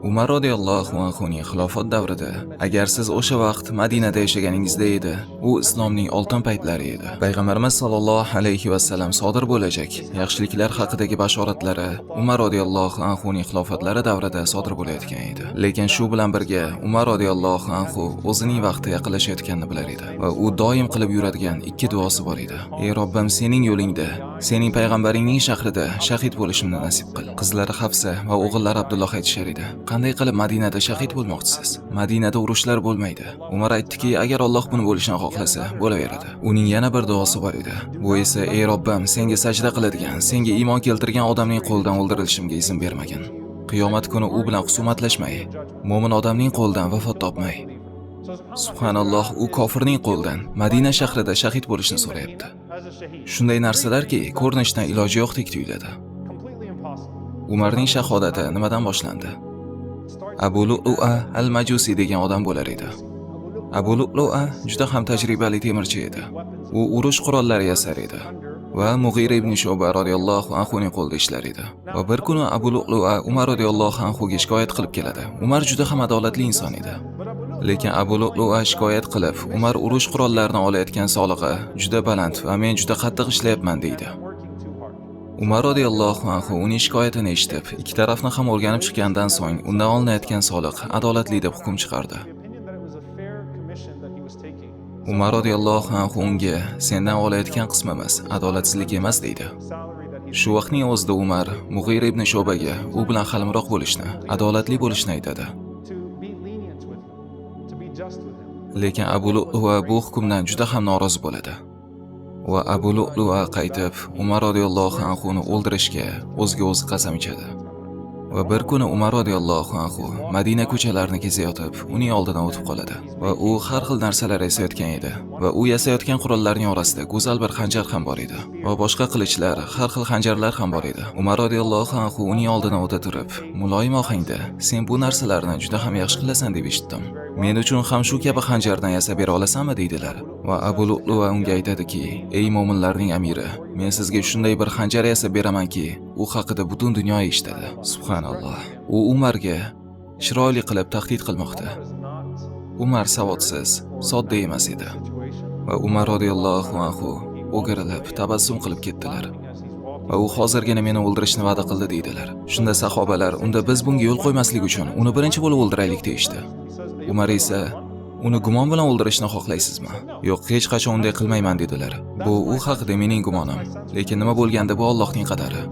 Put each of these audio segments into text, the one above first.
Umar radhiyallohu anhuning xilofat davrida, agar siz o'sha vaqt Madinada yashaganingizda edi, u islomning oltin paytlari edi. Payg'ambarimiz sollallohu alayhi va sallam sodir bo'lajak yaxshiliklar haqidagi bashoratlari Umar radhiyallohu anhuning xilofatlari davrida sodir bo'layotgan edi. Lekin shu bilan birga Umar radhiyallohu anhu o'zining vaqti yaqinlashayotganini bilar edi va u doim qilib yuradigan ikki duosi bor edi. Ey Robbim, sening yo'lingda, sening payg'ambaringning shahrida shahid bo'lishimni nasib qil. Qizlari Hafsa va o'g'illari Abdulloh aytishar edi: qanday qilib Madinada shahid bo'lmoqchisiz? Madinada urushlar bo'lmaydi. Umar aytdiki, agar Alloh buni bo'lishini xohlasa, bo'laveradi. Uning yana bir duosi bor edi. Bu esa: ey Robbim, senga sajda qiladigan, senga iymon keltirgan odamning qo'lidan o'ldirilishimga izn bermagin. Qiyomat kuni u bilan husumatlashmay, mo'min odamning qo'lidan vafot topmay. Subhanalloh, u kofirning qo'lidan Madina shahrida shahid bo'lishni so'rayapti. Shunday narsalarki, ko'rinishdan iloji yo'qdek tuyuladi. Umarning shahodati nimadan boshlandi? Abu Lu'lu'a al-Majusi degan odam bo'lar edi. Abu Lu'lu'a juda ham tajribali temirchi edi. U urush qurollari yasar edi va Mughira ibn Shu'ba radhiyallohu anhu ning qo'lida ishlar edi. Va bir kuni Abu Lu'lu'a Umar radhiyallohu anhu ga shikoyat qilib keladi. Umar juda ham adolatli inson edi. Lekin Abu Lu'lu'a shikoyat qilib, Umar urush qurollarini olayotgan solig'i juda baland va men juda qattiq ishlayapman deydi. Umar radhiyallohu anhu uning shikoyatini eshitib, ikki tarafni ham o'rganib chiqqandan so'ng undan olinayotgan soliq adolatli deb hukm chiqardi. Umar radhiyallohu anhu unga: sendan olayotgan qismimiz adolatsizlik emas deydi. Shu vaqtning o'zida Umar Mughira ibn Shu'baga u bilan halimroq bo'lishni, adolatli bo'lishni aytadi. Lekin Abu Lu'lu'a bu hukmdan juda ham norozi bo'ladi. Va Abu Lu'lu'a qaytib Umar radhiyallohu anhu ni o'ldirishga o'ziga o'zi qasam ichadi. Va bir kuni Umar radhiyallohu anhu Madina ko'chalarini kezayotib, uning oldidan o'tib qoladi. Va u har xil narsalar yasayotgan edi. Va u yasayotgan qurollarning orasida go'zal bir xanjar ham bor edi. Va boshqa qilichlar, har xil xanjarlar ham bor edi. Umar radhiyallohu anhu uning oldidan o'ta turib, muloyim ohangda: sen bu narsalarni juda ham yaxshi qilasan deb eshitdim. Men uchun ham shu kabi xanjardan yasab bera olasanmi deydilar. Va Abu Lu'lu'a unga aytadiki: ey mo'minlarning amiri, men sizga shunday bir xanjar yasab beramanki, u haqida butun dunyo eshitadi. Subhanalloh. U Umarga chiroyli qilib tahdid qilmoqda. Umar savodsiz, sodda emas edi. Va Umar radhiyallohu anhu o'girilib, tabassum qilib ketdilar. Va u hozirgina meni o'ldirishni va'da qildi deydilar. Shunda sahobalar: unda biz bunga yo'l qo'ymaslik uchun uni birinchi bo'lib o'ldiraylik deyishdi. Umar esa: uni gumon bilan o'ldirishni xohlaysizmi? Yo'q, hech qachon unday qilmayman dedilar. Bu u haqida mening gumonim. Lekin nima bo'lganda bu Allohning qadari.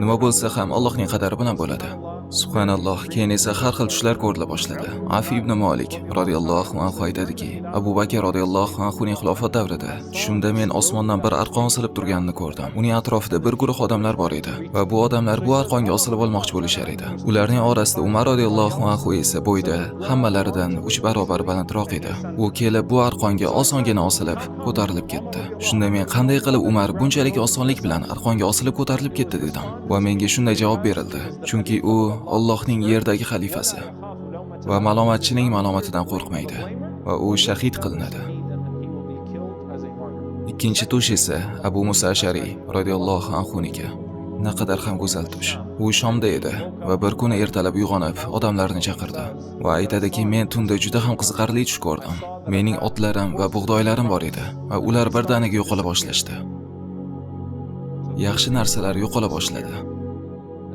Nima bo'lsa ham Allohning qadari bilan bo'ladi. Subhanalloh. Keyin esa har xil tushlar ko'rila boshladi. Afi ibn Malik radhiyallohu anhu aytadiki, Abu Bakr radhiyallohu anhu ning xilofat davrida shunda men osmondan bir arqon osilib turganini ko'rdim. Uning atrofida bir guruh odamlar bor edi va bu odamlar bu arqonga osilib olmoqchi bo'lishar edi. Ularning orasida Umar radhiyallohu anhu esa bo'yda hammalaridan 3 barobar balandroq edi. U kelib bu arqonga osongina osilib ko'tarilib ketdi. Shunda men qanday qilib Umar bunchalik osonlik bilan arqonga osilib ko'tarilib ketdi dedim. Va menga shunday javob berildi: chunki u Allohning yerdagi xalifasi va malomatchining malomatidan qo'rqmaydi va u shahid qilinadi. Ikkinchi tush esa Abu Musa Ash'ari radhiyallohu anhu niki. Naqadar ham go'zal tush. U Shomda edi va bir kuni ertalab uyg'onib odamlarni chaqirdi va aytadiki, men tunda juda ham qiziqarli tush ko'rdim. Mening otlarim va bug'doylarim bor edi va ular birdaniga yo'qola boshlashdi. Yaxshi narsalar yo'qola boshladi.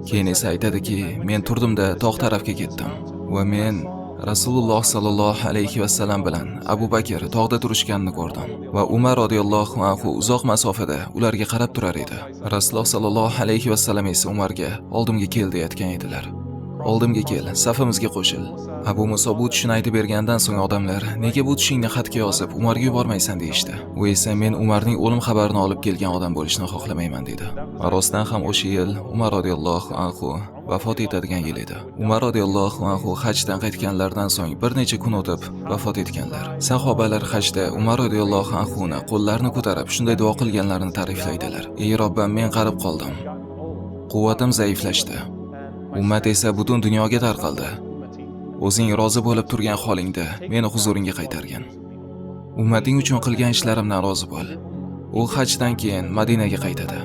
Keyin esa aytadiki, men turdimda tog' tarafga ketdim va men Rasululloh sallallohu alayhi va sallam bilan Abu Bakr tog'da turishganini ko'rdim va Umar radhiyallohu anhu uzoq masofada ularga qarab turar edi. Rasululloh sallallohu alayhi va sallam esa Umarga oldimga kel deyotgan edilar. Oldimga kel, safimizga qo'shil. Abu Muso bu tushini aytib bergandan so'ng odamlar: nega bu tushingni xatga yozib Umarga yubormaysan deyishdi. U esa: men Umarning o'lim xabarini olib kelgan odam bo'lishni xohlamayman dedi. Va rostdan ham o'sha yil Umar radhiyallohu anhu vafot etadigan yil edi. Umar radhiyallohu anhu hajdan qaytganlardan so'ng bir necha kun o'tib vafot etganlar. Sahobalar hajda Umar radhiyallohu anhuni qo'llarini ko'tarib shunday duo qilganlarini ta'riflaydilar: ey Robbim, men qarib qoldim. Quvvatim zaiflashdi. Ummat esa butun dunyoga tarqaldi. O'zing rozi bo'lib turgan holingda meni huzuringga qaytargin. Ummating uchun qilgan ishlarimdan rozi bo'l. U hajdan keyin Madinaga qaytadi.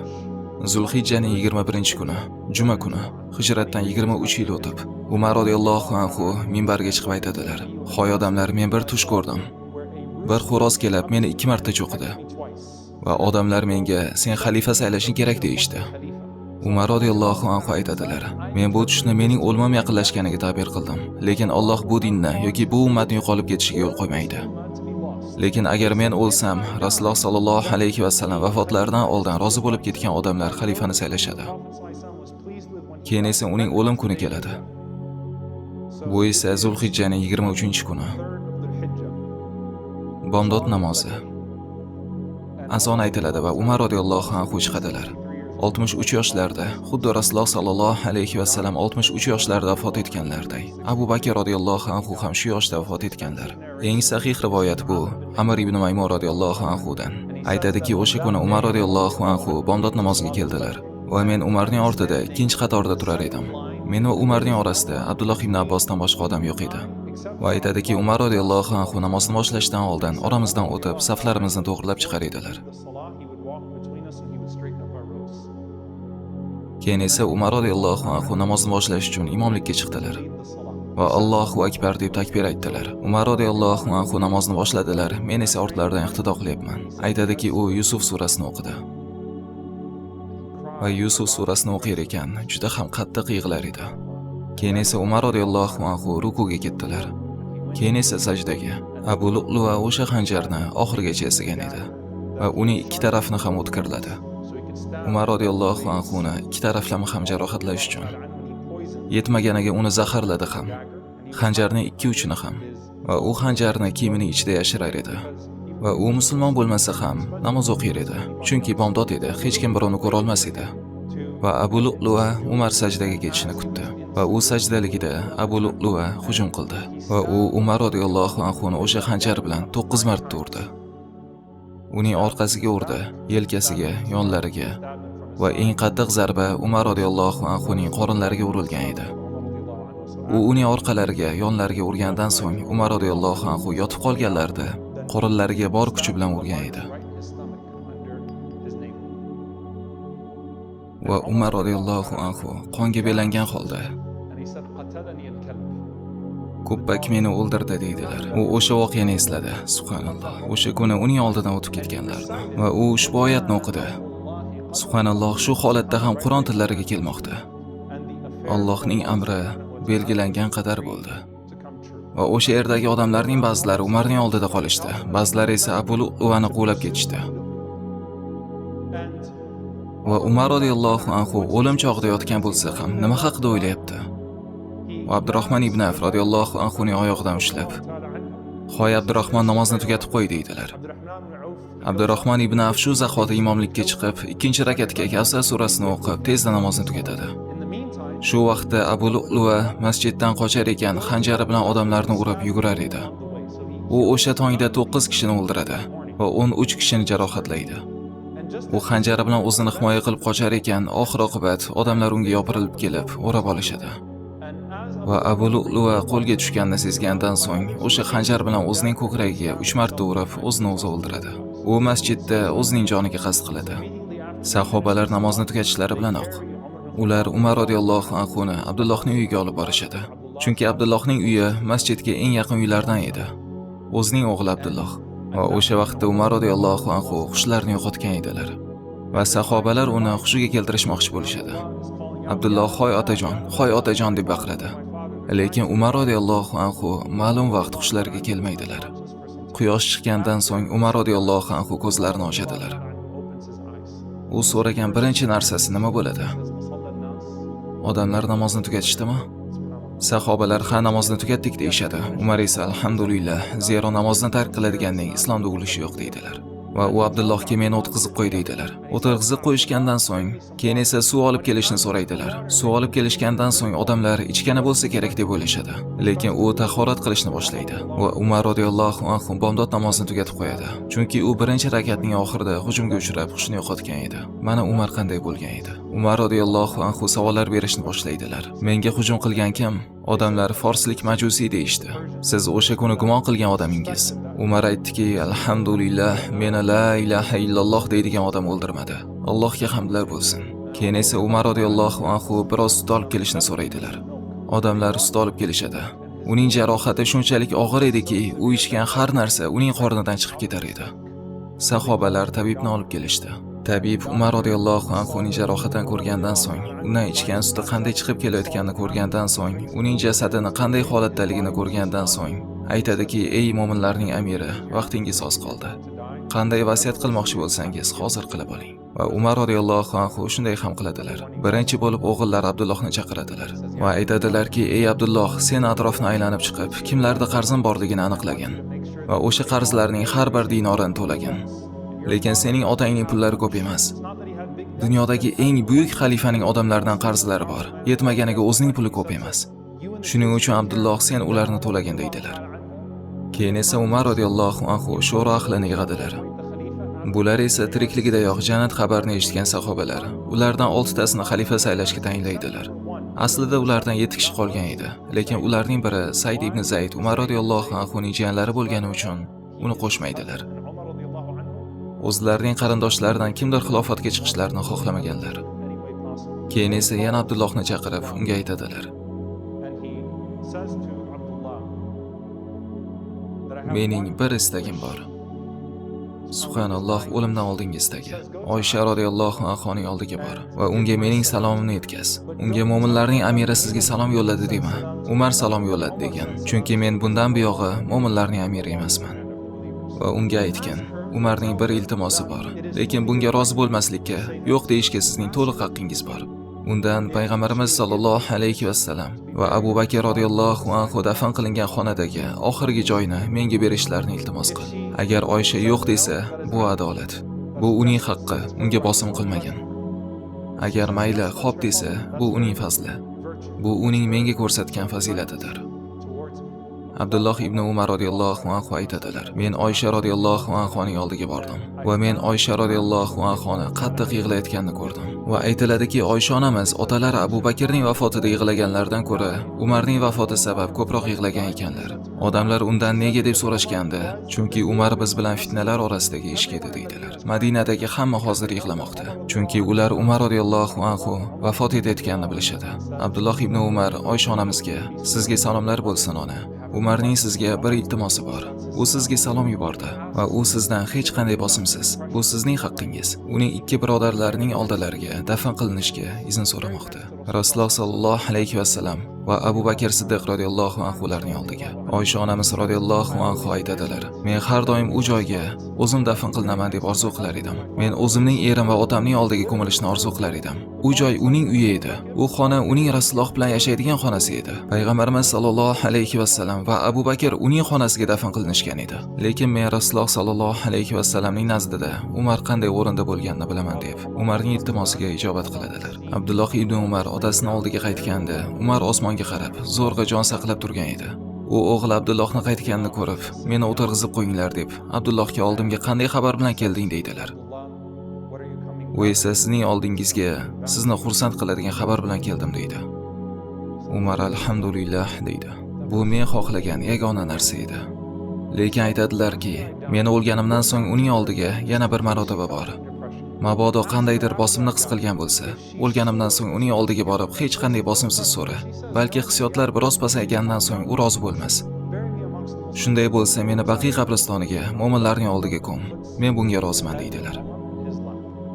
Zulhijjaning 21-kuni, juma kuni, hijratdan 23 yil o'tib Umar radhiyallohu anhu minbarga chiqib aytadilar: "Hoy odamlar, men bir tush ko'rdim. Bir xo'roz kelib meni 2 marta cho'qidi va odamlar menga sen xalifa saylashing kerak deyishdi." Umar radhiyallohu anhu aytadilar: "Men bu tushni mening o'limim yaqinlashganiga ta'bir qildim, lekin Alloh bu dinni yoki bu ummatning yo'qolib ketishiga yo'l qo'ymaydi. Lekin agar men o'lsam, Rasululloh sallallohu alayhi va sallam vafotlaridan oldin rozi bo'lib ketgan odamlar xalifani saylashadi. Keyin esa uning o'lim kuni keladi. Bu esa Zulhijjaning 23-kuni. Bomdod namozi. Azon aytiladi va Umar radhiyallohu anhu chiqadilar. 63 yoshlarida, xuddi Rasululloh sallallohu alayhi va sallam 63 yoshlarida vafot etganlarday, Abu Bakr radhiyallohu anhu ham shu yoshda vafot etganlar. Eng sahih rivoyat bu Amr ibn Maymun radhiyallohu anhudan. Aytadiki, o'sha kuni Umar radhiyallohu anhu bomdod namoziga keldilar va men Umarning ortida ikkinchi qatorda turar edim. Men va Umarning orasida Abdulloh ibn Abbosdan boshqa odam yo'q edi. Va aytadiki, Umar radhiyallohu anhu namozni boshlashdan oldin oramizdan o'tib, saflarimizni to'g'rilab chiqar edilar. Keyin esa Umar radhiyallohu anhu namozni boshlash uchun imomlikka chiqdilar va Allohu akbar deb takbir aytdilar. Umar radhiyallohu anhu namozni boshladilar, men esa ortlaridan iqtido qilyapman. Aytadiki, u Yusuf surasini o'qidi. Va Yusuf surasini o'qir ekan, juda ham qattiq yig'lar edi. Keyin esa Umar radhiyallohu anhu rukuga ketdilar. Keyin esa sajdaga. Abu Lu'lu'a o'sha xanjarni oxirigacha yasagan edi va uning ikki tarafini ham o'tkirladi. Umar radhiyallohu anhuni ikki taraflama ham jarohatlash uchun yetmaganiga uni zaharladi ham, xanjarning ikki uchini ham, va u xanjarni kiyimining ichida yashirar edi. Va u musulmon bo'lmasa ham namoz o'qir edi, chunki bomdod edi, hech kim birovni ko'ra olmas edi. Va Abu Lu'lu'a Umar sajdaga ketishini kutdi. Va u sajdaligida Abu Lu'lu'a hujum qildi va u Umar radhiyallohu anhuni o'sha xanjar bilan 9 marta urdi. Uning orqasiga urdi, yelkasiga, yonlariga va eng qattiq zarba Umar radhiyallohu anhuning qorinlariga urilgan edi. U uning orqalariga, yonlariga urgandan so'ng Umar radhiyallohu anhu yotib qolganlarida qorinlariga bor kuchi bilan urgan edi. Va Umar radhiyallohu anhu qonga belangan holda "Ko'ppak meni o'ldirdi" deydilar. U o'sha voqeani esladi. Subhanalloh. O'sha kuni uning oldidan o'tib ketganlarni va u ushbu oyatni o'qidi. Subhanalloh, shu holatda ham Qur'on tillariga kelmoqda. Allohning amri belgilangan qadar bo'ldi. Va o'sha yerdagi odamlarning ba'zilari Umarning oldida qolishdi, ba'zilari esa Abu Lu'lu'ani quvlab ketishdi. Va Umar radhiyallohu anhu o'lim chog'ida yotgan bo'lsa ham nima haqida o'ylayapti? Va Abdurrahmon ibn Avf radhiyallohu anhuning oyog'idan ushlab, "Hoy Abdurrahmon, namozni tugatib qo'y" deydilar. Abdurrahmon ibn Avf shu zahoti imomlikka chiqib, ikkinchi rakatga Kavsar surasini o'qib, tezda namozni tugatadi. Shu vaqtda Abu Lu'lu'a masjiddan qochar ekan, xanjari bilan odamlarni urib yugurar edi. U o'sha tongda 9 kishini o'ldiradi va 13 kishini jarohatlaydi. U xanjari bilan o'zini himoya qilib qochar ekan, oxir-oqibat odamlar unga yopirilib kelib, o'rab olishadi. Va Abu Lu'lu'a qo'lga tushganini sezgandan so'ng o'sha xanjar bilan o'zining ko'kragiga 3 marta urib, o'zini o'zi o'ldiradi. U masjidda o'zining joniga qasd qiladi. Sahobalar namozni tugatishlari bilanoq ular Umar radhiyallohu anhuni Abdullohning uyiga olib borishadi. Chunki Abdullohning uyi masjidga eng yaqin uylardan edi. O'zining o'g'li Abdulloh. Va o'sha vaqtda Umar radhiyallohu anhu hushlarini yo'qotgan edilar. Va sahobalar uni hushiga keltirishmoqchi bo'lishadi. Abdulloh hoy otajon deb baqiradi. Lekin Umar radhiyallohu anhu ma'lum vaqt hushlariga kelmaydilar. Quyosh chiqqandan so'ng Umar radhiyallohu anhu ko'zlarini ochadilar. U so'ragan birinchi narsasi nima bo'ladi? Odamlar namozni tugatishdimi? Sahobalar ha namozni tugatdik deyishadi. Umar esa alhamdulillah, zero namozni tark qiladiganning islomda ulushi yo'q deydilar. Va u Abdullohga meni o'tqizib qo'y deydilar. O'tqizib qo'yishgandan so'ng, keyin esa suv olib kelishni so'raydilar. Suv olib kelishgandan so'ng odamlar ichgani bo'lsa kerak deb o'ylashadi. Lekin u tahorat qilishni boshlaydi va Umar radhiyallohu anhu bomdod namozini tugatib qo'yadi. Chunki u birinchi rakatning oxirida hujumga uchrab hushini yo'qotgan edi. Mana Umar qanday bo'lgan edi? Umar radhiyallohu anhu savollar berishni boshlaydilar. Menga hujum qilgan kim? Odamlar forslik majusiy deyishdi. Siz o'sha kuni gumon qilgan odamingiz. Umar aytdiki, alhamdulillah, meni la ilaha illalloh deydigan odam o'ldirmadi. Allohga hamdlar bo'lsin. Keyin esa Umar radhiyallohu anhu biroz sut olib kelishni so'raydilar. Odamlar ustida olib kelishadi. Uning jarohati shunchalik og'ir ediki, u ichgan har narsa uning qornidan chiqib ketar edi. Sahobalar tabibni olib kelishdi. Tabib Umar radhiyallohu anhu uning jarohatini ko'rgandan so'ng, undan ichgan suti qanday chiqib kelayotganini ko'rgandan so'ng, uning jasadini qanday holatdaligini ko'rgandan so'ng, aytadiki: "Ey mo'minlarning amiri, vaqtingiz oz qoldi. Qanday vasiyat qilmoqchi bo'lsangiz, hozir qilib oling." Va Umar radhiyallohu anhu shunday ham qiladilar. Birinchi bo'lib o'g'illar Abdullohni chaqiradilar va aytadilarki: "Ey Abdulloh, sen atrofni aylanib chiqib, kimlarda qarzing borligini aniqlagin va o'sha qarzlarning har bir dinorini to'lagin. Lekin sening otangning pullari ko'p emas. Dunyodagi eng buyuk xalifaning odamlaridan qarzlari bor. Yetmaganiga o'zining puli ko'p emas. Shuning uchun Abdulloh sen ularni to'lagin" deydilar. Keyin esa Umar radhiyallohu anhu sho'ro ahlini yig'adilar. Bular esa tirikligidayoq jannat xabarini eshitgan sahobalar. Ulardan 6 tasini xalifa saylashga tayinlaydilar. Aslida ulardan 7 kishi qolgan edi, lekin ularning biri Said ibn Zayd Umar radhiyallohu anhuning jiyanlari bo'lgani uchun uni qo'shmaydilar. O'zlarining qarindoshlaridan kimdir xilofatga chiqishlarini xohlamaganlar. Keyin esa yana Abdullohni chaqirib, unga aytadilar: "Mening bir istagim bor. Subhanalloh, o'limdan oldingizdagi Oysha radhiyallohu anhoning oldiga bor va unga mening salomimni yetkaz. Unga mo'minlarning amiri sizga salom yo'lladi dema. Umar salom yo'lladi degan. Chunki men bundan buyog'i mo'minlarning amiri emasman." Va unga aytgan: "Umarning bir iltimosi bor, lekin bunga rozi bo'lmaslikka, yo'q deyishga sizning to'liq haqqingiz bor. Undan payg'ambarimiz sollallohu alayhi vasallam va Abu Bakr radhiyallohu anhu dafn qilingan xonadagi oxirgi joyni menga berishlarini iltimos qil. Agar Oysha yo'q desa, bu adolat. Bu uning haqqi, unga bosim qilmagan. Agar mayli, xo'p desa, bu uning fazli. Bu uning menga ko'rsatgan fazilatidir." Abdulloh ibn Umar radhiyallohu anhu aytadilar: "Men Oysha radhiyallohu anhoning oldiga bordim va men Oysha radhiyallohu anhoni qattiq yig'layotganini ko'rdim. Va aytiladiki, Oysha onamiz otalari Abu Bakrning vafotida yig'laganlardan ko'ra, Umarning vafoti sabab ko'proq yig'lagan ekanlar. Odamlar undan nega deb so'rashganda, chunki Umar biz bilan fitnalar orasidagi ish edi deydilar. Madinadagi hamma hozir yig'lamoqda, chunki ular Umar radhiyallohu anhu vafot etayotganini bilishadi." Abdulloh ibn Umar Oysha onamizga: "Sizga salomlar bo'lsin ona. Umarning sizga bir iltimosi bor. U sizga salom yubordi va u sizdan hech qanday bosimsiz. Bu sizning haqqingiz. Uning 2 birodarlarining oldilariga dafn qilinishga izn so'ramoqda." Rasululloh sallallohu alayhi vasallam va Abu Bakr Siddiq radhiyallohu anhularning oldiga. Oysha onamiz radhiyallohu anhu aytadilar: "Men har doim u joyga o'zim dafn qilinaman deb orzu qilar edim. Men o'zimning erim va otamning oldiga ko'milishni orzu qilar edim. U joy uning uyi edi. U xona uning Rasululloh bilan yashaydigan xonasi edi. Payg'ambarimiz sallallohu alayhi vasallam va Abu Bakr uning xonasiga dafn qilinishgan edi. Lekin men Rasululloh sallallohu alayhi vasallamning nazdida Umar qanday o'rinda bo'lganini bilaman" deb Umarning iltimosiga ijobat qiladilar. Abdulloh ibn Umar otasining oldiga qaytganda, Umar osmonga qarab, zo'rg'a jon saqlab turgan edi. U o'g'il Abdullohni qaytganini ko'rib, "Meni o'tirg'izib qo'yinglar" deb Abdullohga oldimga qanday xabar bilan kelding deydilar. U esa sizning oldingizga sizni xursand qiladigan xabar bilan keldim deydi. Umar alhamdulillah deydi. Bu men xohlagan yagona narsa edi. Lekin aytadilarki, meni o'lganimdan so'ng uning oldiga yana bir marotaba bor. Mabodo qandaydir bosimni his qilgan bo'lsa, o'lganimdan so'ng uning oldiga borib hech qanday bosimsiz so'ra. Balki hissiyotlar biroz pasaygandan so'ng u rozi bo'lmas. Shunday bo'lsa, meni Baqiy qabristoniga, mo'minlarning oldiga qo'm. Men bunga roziman deydilar.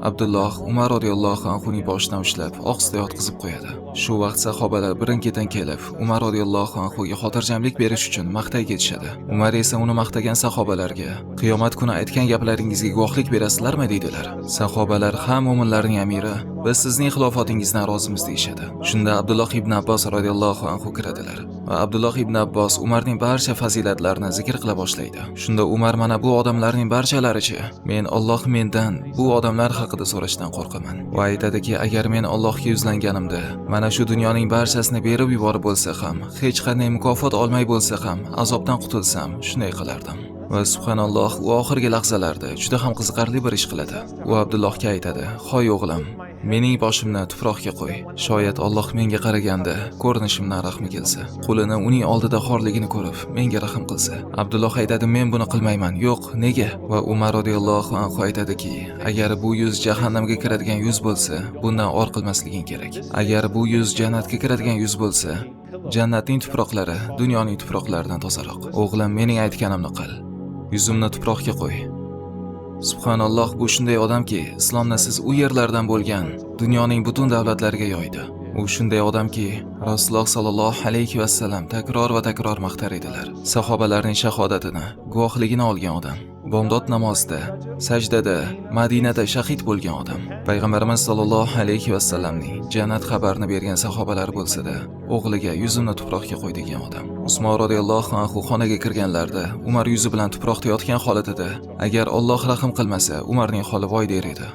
Abdulloh Umar radhiyallohu anhuning boshidan ushlab, ohista yotqizib qo'yadi. Shu vaqt sahobalar birin-ketin kelib, Umar radhiyallohu anhuga xotirjamlik berish uchun maqtay ketishadi. Umar esa uni maqtagan sahobalarga: "Qiyomat kuni aytgan gaplaringizga guvohlik berasizlarmi?" deydilar. Sahobalar: "Ha, mo'minlarning amiri, biz sizning xilofatingizdan rozimiz" deyishadi. Shunda Abdulloh ibn Abbos radhiyallohu anhu kiradilar va Abdulloh ibn Abbos Umarning barcha fazilatlarini zikr qila boshlaydi. Shunda Umar: "Mana bu odamlarning barchalarichi, men Alloh mendan bu odamlar haqida so'rashdan qo'rqaman va aytadiki, agar men Allohga yuzlanganimda, mana shu dunyoning barchasini berib yuborib bo'lsa ham, hech qanday mukofot olmay bo'lsa ham, azobdan qutulsam, shunday qilardim." Va subhanalloh, u oxirgi lahzalarda juda ham qiziqarli bir ish qiladi. U Abdullohga aytadi: "Hoy o'g'lim, mening boshimni tuproqqa qo'y. Shoyat Alloh menga qaraganda ko'rinishimdan rahmi kelsa, qulini uning oldida xorligini ko'rib, menga rahm qilsa." Abdulloh aytadi: "Men buni qilmayman." "Yo'q, nega?" Va Umar radhiyallohu anhu aytadiki, "Agar bu yuz jahannamga kiradigan yuz bo'lsa, bundan or qilmasliging kerak. Agar bu yuz jannatga kiradigan yuz bo'lsa, Jannatning tuproqlari dunyoning tuproqlaridan tozaroq. O'g'lim, mening aytganimni qil. Yuzimni tuproqqa qo'y. Subhanalloh, bu shunday odamki, islomni siz u yerlardan bo'lgan dunyoning butun davlatlariga yoydi. U shunday odamki, Rasululloh sallallohu alayhi va sallam takror va takror maqtar edilar. Sahobalarning shahodatini, guvohligini olgan odam. Bomdod namozida, sajdada, Madinada shahid bo'lgan odam. Payg'ambarimiz sallallohu alayhi va sallamning jannat xabarini bergan sahobalar bo'lsa-da, o'g'liga yuzimni tuproqqa qo'y degan odam. Usmon radhiyallohu anhu xonaga kirganlarida Umar yuzi bilan tuproqda yotgan holatida, agar Alloh rahim qilmasa, Umarning holi voy der edi.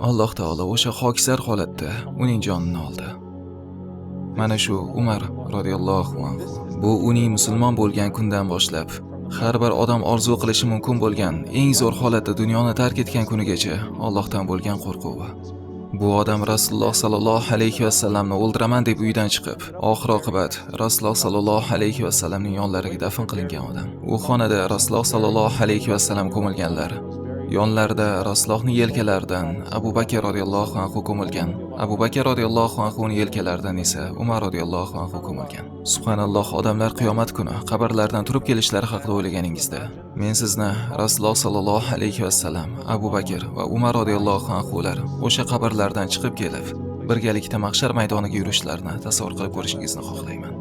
Alloh taolo o'sha xokisar holatda uning jonini oldi. Mana shu Umar radhiyallohu anhu. Bu uning musulmon bo'lgan kundan boshlab har bir odam orzu qilishi mumkin bo'lgan eng zo'r holatda dunyoni tark etgan kunigacha Allohdan bo'lgan qo'rquvi. Bu odam Rasululloh sallallohu alayhi va sallamni o'ldiraman deb uydan chiqib, oxir oqibat Rasululloh sallallohu alayhi va sallamning yonlariga dafn qilingan odam. U xonada Rasululloh sallallohu alayhi va sallam ko'milganlar. Yonlarida Rasulullohning yelkalaridan Abu Bakr radhiyallohu anhu ko'milgan. Abu Bakr radhiyallohu anhuning yelkalaridan esa Umar radhiyallohu anhu ko'milgan. Subhanalloh, odamlar qiyomat kuni qabrlardan turib kelishlari haqida o'ylaganingizda, men sizni Rasululloh sallallohu alayhi va sallam, Abu Bakr va Umar radhiyallohu anhular o'sha qabrlardan chiqib kelib, birgalikda mahshar maydoniga yurishlarini tasavvur qilib ko'rishingizni xohlayman.